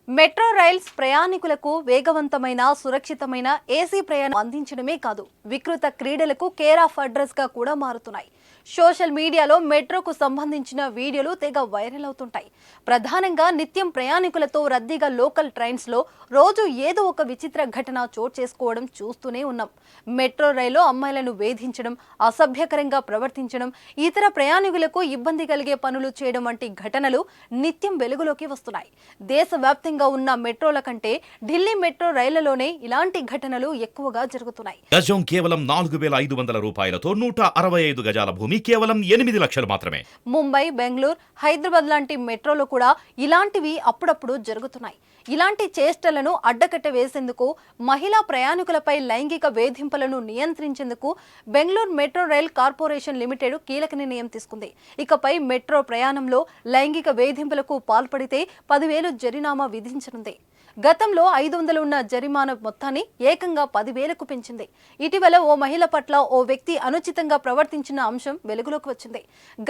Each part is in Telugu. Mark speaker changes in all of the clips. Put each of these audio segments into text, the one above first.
Speaker 1: మెట్రో రైల్స్ ప్రయాణికులకు వేగవంతమైన సురక్షితమైన ఏసీ ప్రయాణం అందించడమే కాదు వికృత క్రీడలకు కేర్ ఆఫ్ అడ్రస్ గా కూడా మారుతున్నాయి. సోషల్ మీడియాలో మెట్రోకు సంబంధించిన వీడియోలు తెగ వైరల్ అవుతుంటాయి. ప్రధానంగా నిత్యం ప్రయాణికులతో రద్దీగా లోకల్ ట్రైన్స్ లో రోజు ఏదో ఒక విచిత్ర ఘటన చోటు చేసుకోవడం చూస్తూనే ఉన్నాం. మెట్రో రైల్లో అమ్మాయిలను వేధించడం, అసభ్యకరంగా ప్రవర్తించడం, ఇతర ప్రయాణికులకు ఇబ్బంది కలిగే పనులు చేయడం వంటి ఘటనలు నిత్యం వెలుగులోకి వస్తున్నాయి. దేశవ్యాప్తంగా ఉన్న మెట్రోల కంటే ఢిల్లీ మెట్రో రైళ్లలోనే ఇలాంటి ఘటనలు ఎక్కువగా జరుగుతున్నాయి.
Speaker 2: గజం కేవలం 4,500 రూపాయలతో 165 గజాల భూమి కేవలం 8 లక్షలు మాత్రమే.
Speaker 1: ముంబై, బెంగళూరు, హైదరాబాద్ లాంటి మెట్రోలో కూడా ఇలాంటివి అప్పుడప్పుడు జరుగుతున్నాయి. ఇలాంటి చేష్టలను అడ్డకట్ట వేసేందుకు, మహిళా ప్రయాణికులపై లైంగిక వేధింపులను నియంత్రించేందుకు Bengaluru metro rail corporation limited కీలక నిర్ణయం తీసుకుంది. ఇకపై మెట్రో ప్రయాణంలో లైంగిక వేధింపులకు పాల్పడితే 10,000 జరిమానా విధించనుంది. గతంలో 500 ఉన్న జరిమానా మొత్తాన్ని ఏకంగా 10,000కు పెంచింది. ఇటీవల ఓ మహిళ పట్ల ఓ వ్యక్తి అనుచితంగా ప్రవర్తించిన అంశం వెలుగులోకి వచ్చింది.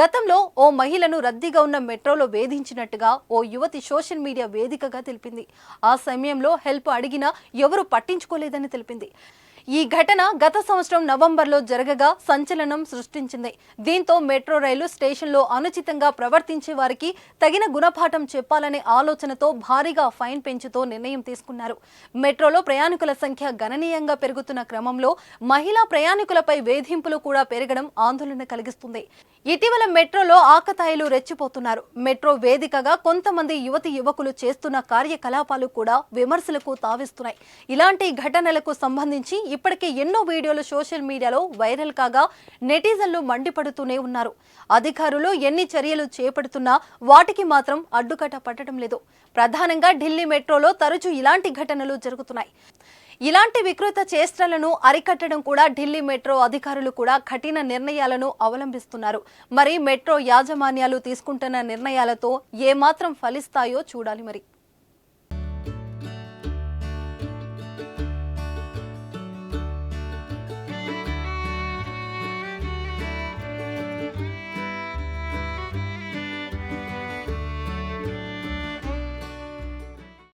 Speaker 1: గతంలో ఓ మహిళను రద్దీగా ఉన్న మెట్రోలో వేధించినట్టుగా ఓ యువతి సోషల్ మీడియా వేదికగా తెలిపింది. ఆ సమయంలో హెల్ప్ అడిగినా ఎవరూ పట్టించుకోలేదని తెలిపింది. ఈ ఘటన గత సంవత్సరం నవంబర్లో జరగగా సంచలనం సృష్టించింది. దీంతో మెట్రో రైలు స్టేషన్లో అనుచితంగా ప్రవర్తించే వారికి తగిన గుణపాఠం చెప్పాలనే ఆలోచనతో భారీగా ఫైన్ పెంచుతూ నిర్ణయం తీసుకున్నారు. మెట్రోలో ప్రయాణికుల సంఖ్య గణనీయంగా పెరుగుతున్న క్రమంలో మహిళా ప్రయాణికులపై వేధింపులు కూడా పెరగడం ఆందోళన కలిగిస్తుంది. ఇటీవల మెట్రోలో ఆకతాయిలు రెచ్చిపోతున్నారు. మెట్రో వేదికగా కొంతమంది యువతి యువకులు చేస్తున్న కార్యకలాపాలు కూడా విమర్శలకు తావిస్తున్నాయి. ఇలాంటి ఘటనలకు సంబంధించి ఇప్పటికే ఎన్నో వీడియోలు సోషల్ మీడియాలో వైరల్ కాగా నెటిజన్లు మండిపడుతూనే ఉన్నారు. అధికారులు ఎన్ని చర్యలు చేపడుతున్నా వాటికి మాత్రం అడ్డుకట్ట పట్టడం లేదు. ప్రధానంగా ఢిల్లీ మెట్రోలో తరచూ ఇలాంటి ఘటనలు జరుగుతున్నాయి. ఇలాంటి వికృత చేష్టలను అరికట్టడం కూడా ఢిల్లీ మెట్రో అధికారులు కూడా కఠిన నిర్ణయాలను అవలంబిస్తున్నారు. మరి మెట్రో యాజమాన్యాలు తీసుకుంటున్న నిర్ణయాలతో ఏమాత్రం ఫలిస్తాయో చూడాలి మరి.